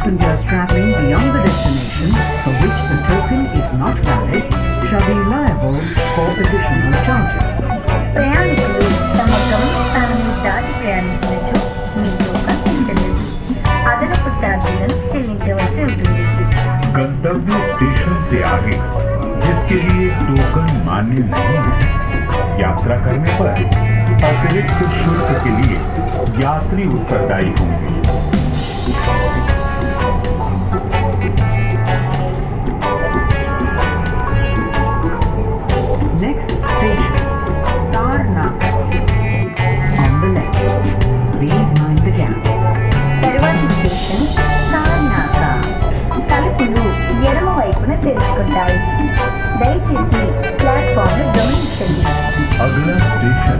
Passengers traveling beyond the destination for which the token is not valid shall be liable for additional charges. ప్రయాణికులు తమ గమ్యస్థానాన్ని దాటి ప్రయాణించినచో మీ token చెల్లదు. అదనపు ఛార్జీలను చెల్లించవలసి ఉంటుంది. गंतव्य स्टेशन से आगे जिसके लिए टोकन मान्य नहीं है, यात्रा करने पर अतिरिक्त शुल्क के लिए यात्री उत्तरदायी होंगे। Next station, Tarnaka. On the left, please mind the gap. తరువాతి స్టేషన్ తార్నాక. తలుపులు ఎడమ వైపున తెరుచుకుంటాయి. దయచేసి ప్లాట్ఫామ్ గమనించండి. अगला स्टेशन